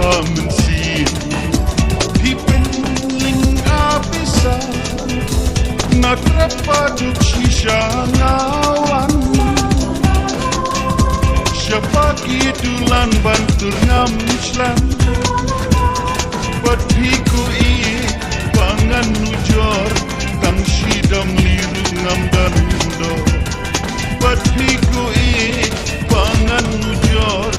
mensi di penling abisa na terpaduk shisha ngawan siapa kidulan bantur ngamslan Patiku pangan nujor kang sidam liru ngamdan indo Patiku pangan nujor